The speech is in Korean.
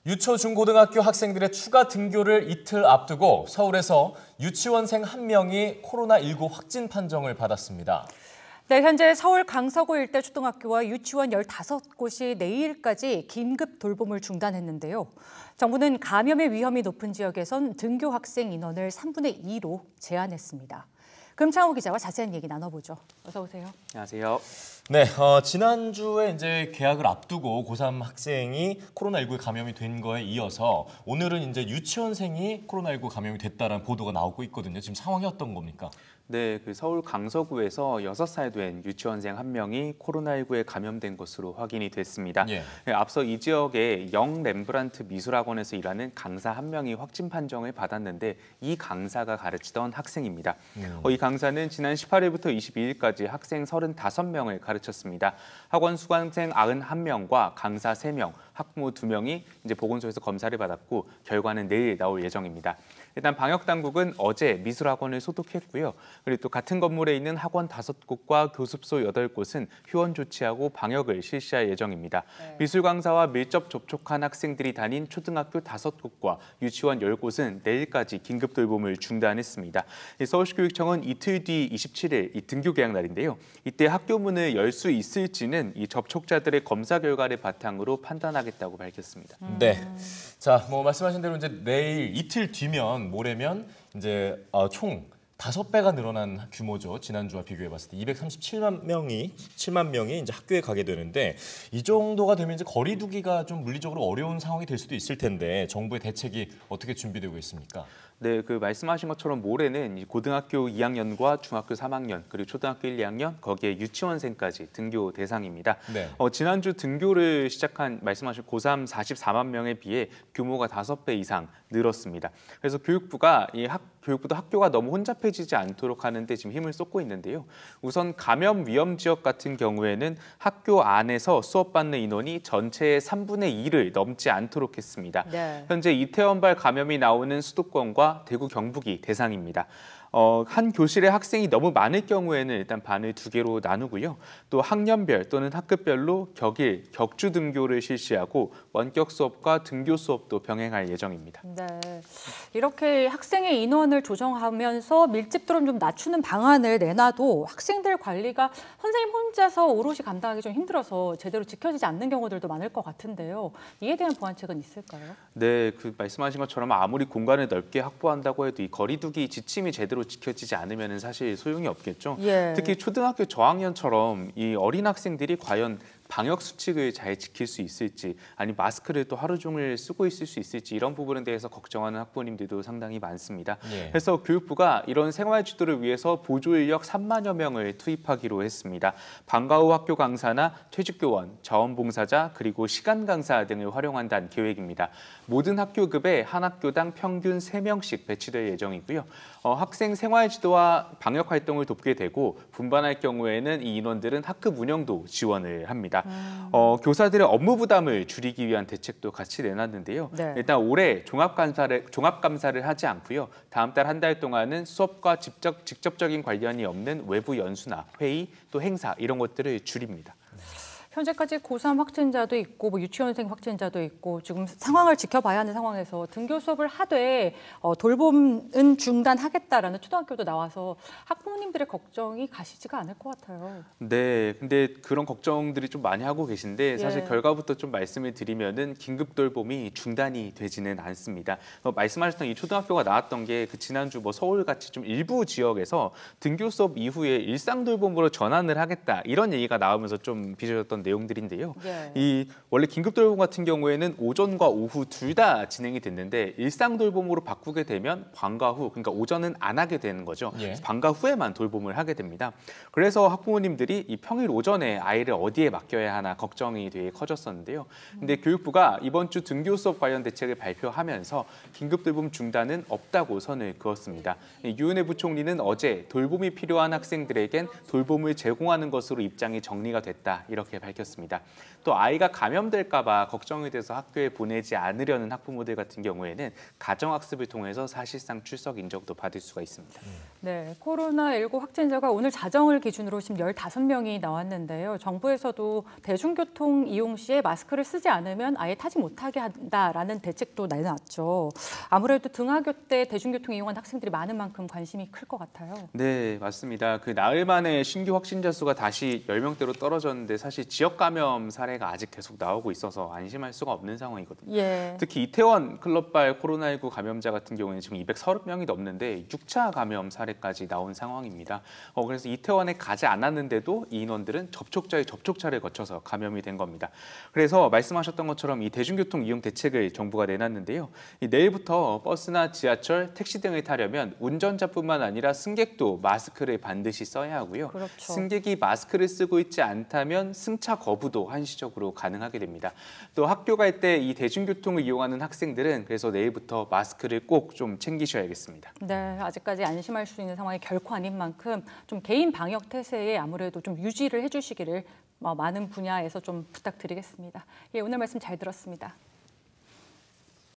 유초, 중고등학교 학생들의 추가 등교를 이틀 앞두고 서울에서 유치원생 1명이 코로나19 확진 판정을 받았습니다. 네, 현재 서울 강서구 일대 초등학교와 유치원 15곳이 내일까지 긴급 돌봄을 중단했는데요. 정부는 감염의 위험이 높은 지역에선 등교 학생 인원을 3분의 2로 제한했습니다. 금창호 기자와 자세한 얘기 나눠보죠. 어서 오세요. 안녕하세요. 네, 지난주에 이제 개학을 앞두고 고3 학생이 코로나19에 감염이 된 거에 이어서 오늘은 이제 유치원생이 코로나19 감염이 됐다는 보도가 나오고 있거든요. 지금 상황이 어떤 겁니까? 네, 서울 강서구에서 6살 된 유치원생 1명이 코로나19에 감염된 것으로 확인이 됐습니다. 예. 앞서 이 지역의 영 렘브란트 미술학원에서 일하는 강사 1명이 확진 판정을 받았는데 이 강사가 가르치던 학생입니다. 이 강사는 지난 18일부터 22일까지 학생 35명을 가르쳤습니다. 학원 수강생 91명과 강사 3명, 학부모 2명이 이제 보건소에서 검사를 받았고 결과는 내일 나올 예정입니다. 일단 방역당국은 어제 미술학원을 소독했고요. 그리고 또 같은 건물에 있는 학원 5곳과 교습소 8곳은 휴원 조치하고 방역을 실시할 예정입니다. 네. 미술 강사와 밀접 접촉한 학생들이 다닌 초등학교 5곳과 유치원 10곳은 내일까지 긴급 돌봄을 중단했습니다. 서울시 교육청은 이틀 뒤 27일 이 등교 개학 날인데요. 이때 학교 문을 열 수 있을지는 이 접촉자들의 검사 결과를 바탕으로 판단하겠다고 밝혔습니다. 네, 자, 말씀하신 대로 이제 내일 이틀 뒤면 모레면 이제 총 5배가 늘어난 규모죠. 지난주와 비교해 봤을 때 237만 명이 이제 학교에 가게 되는데 이 정도가 되면 이제 거리 두기가 좀 물리적으로 어려운 상황이 될 수도 있을 텐데 정부의 대책이 어떻게 준비되고 있습니까? 네, 말씀하신 것처럼 모레는 고등학교 2학년과 중학교 3학년 그리고 초등학교 1, 2학년 거기에 유치원생까지 등교 대상입니다. 네. 지난주 등교를 시작한 말씀하신 고3 44만 명에 비해 규모가 5배 이상 늘었습니다. 그래서 교육부도 학교가 너무 혼잡해지지 않도록 하는데 지금 힘을 쏟고 있는데요. 우선 감염 위험 지역 같은 경우에는 학교 안에서 수업받는 인원이 전체의 3분의 2를 넘지 않도록 했습니다. 네. 현재 이태원발 감염이 나오는 수도권과 대구, 경북이 대상입니다. 한 교실에 학생이 너무 많을 경우에는 일단 반을 2개로 나누고요. 또 학년별 또는 학급별로 격일, 격주 등교를 실시하고 원격 수업과 등교 수업도 병행할 예정입니다. 네, 이렇게 학생의 인원을 조정하면서 밀집도를 좀 낮추는 방안을 내놔도 학생들 관리가 선생님 혼자서 오롯이 감당하기 좀 힘들어서 제대로 지켜지지 않는 경우들도 많을 것 같은데요. 이에 대한 보완책은 있을까요? 네, 말씀하신 것처럼 아무리 공간을 넓게 확보한다고 해도 이 거리두기 지침이 제대로 지켜지지 않으면 사실 소용이 없겠죠. 예. 특히 초등학교 저학년처럼 이 어린 학생들이 과연 방역 수칙을 잘 지킬 수 있을지 아니 마스크를 또 하루 종일 쓰고 있을 수 있을지 이런 부분에 대해서 걱정하는 학부모님들도 상당히 많습니다. 예. 그래서 교육부가 이런 생활 지도를 위해서 보조 인력 3만여 명을 투입하기로 했습니다. 방과 후 학교 강사나 퇴직교원, 자원봉사자 그리고 시간 강사 등을 활용한다는 계획입니다. 모든 학교급에 한 학교당 평균 3명씩 배치될 예정이고요. 학생 생활 지도와 방역 활동을 돕게 되고 분반할 경우에는 이 인원들은 학급 운영도 지원을 합니다. 교사들의 업무 부담을 줄이기 위한 대책도 같이 내놨는데요. 네. 일단 올해 종합감사를 하지 않고요. 다음 달 한 달 동안은 수업과 직접적인 관련이 없는 외부 연수나 회의, 또 행사 이런 것들을 줄입니다. 현재까지 고3 확진자도 있고 유치원생 확진자도 있고 지금 상황을 지켜봐야 하는 상황에서 등교 수업을 하되 돌봄은 중단하겠다라는 초등학교도 나와서 학부모님들의 걱정이 가시지가 않을 것 같아요. 네, 근데 그런 걱정들이 좀 많이 하고 계신데 사실 예. 결과부터 좀 말씀을 드리면은 긴급 돌봄이 중단이 되지는 않습니다. 말씀하셨던 이 초등학교가 나왔던 게 지난주 서울같이 좀 일부 지역에서 등교 수업 이후에 일상 돌봄으로 전환을 하겠다 이런 얘기가 나오면서 좀 빚어졌던 내용들인데요. 예. 원래 긴급 돌봄 같은 경우에는 오전과 오후 둘 다 진행이 됐는데 일상 돌봄으로 바꾸게 되면 방과 후, 그러니까 오전은 안 하게 되는 거죠. 예. 방과 후에만 돌봄을 하게 됩니다. 그래서 학부모님들이 이 평일 오전에 아이를 어디에 맡겨야 하나 걱정이 되게 커졌었는데요. 근데 교육부가 이번 주 등교 수업 관련 대책을 발표하면서 긴급 돌봄 중단은 없다고 선을 그었습니다. 유은혜 부총리는 어제 돌봄이 필요한 학생들에겐 돌봄을 제공하는 것으로 입장이 정리가 됐다 이렇게 밝혔습니다. 밝혔습니다. 또 아이가 감염될까 봐 걱정이 돼서 학교에 보내지 않으려는 학부모들 같은 경우에는 가정학습을 통해서 사실상 출석 인정도 받을 수가 있습니다. 네, 코로나19 확진자가 오늘 자정을 기준으로 지금 15명이 나왔는데요. 정부에서도 대중교통 이용 시에 마스크를 쓰지 않으면 아예 타지 못하게 한다라는 대책도 내놨죠. 아무래도 등하교 때 대중교통 이용한 학생들이 많은 만큼 관심이 클 것 같아요. 네, 맞습니다. 그 나흘 만에 신규 확진자 수가 다시 10명대로 떨어졌는데 사실 지역 감염 사례가 아직 계속 나오고 있어서 안심할 수가 없는 상황이거든요. 예. 특히 이태원 클럽발 코로나19 감염자 같은 경우에는 지금 230명이 넘는데 6차 감염 사례까지 나온 상황입니다. 그래서 이태원에 가지 않았는데도 이 인원들은 접촉자의 접촉차를 거쳐서 감염이 된 겁니다. 그래서 말씀하셨던 것처럼 이 대중교통 이용 대책을 정부가 내놨는데요. 내일부터 버스나 지하철, 택시 등을 타려면 운전자뿐만 아니라 승객도 마스크를 반드시 써야 하고요. 그렇죠. 승객이 마스크를 쓰고 있지 않다면 승차 거부도 한시적으로 가능하게 됩니다. 또 학교 갈 때 이 대중교통을 이용하는 학생들은 그래서 내일부터 마스크를 꼭 좀 챙기셔야겠습니다. 네, 아직까지 안심할 수 있는 상황이 결코 아닌 만큼 좀 개인 방역 태세에 아무래도 좀 유지를 해주시기를 많은 분야에서 좀 부탁드리겠습니다. 예, 오늘 말씀 잘 들었습니다.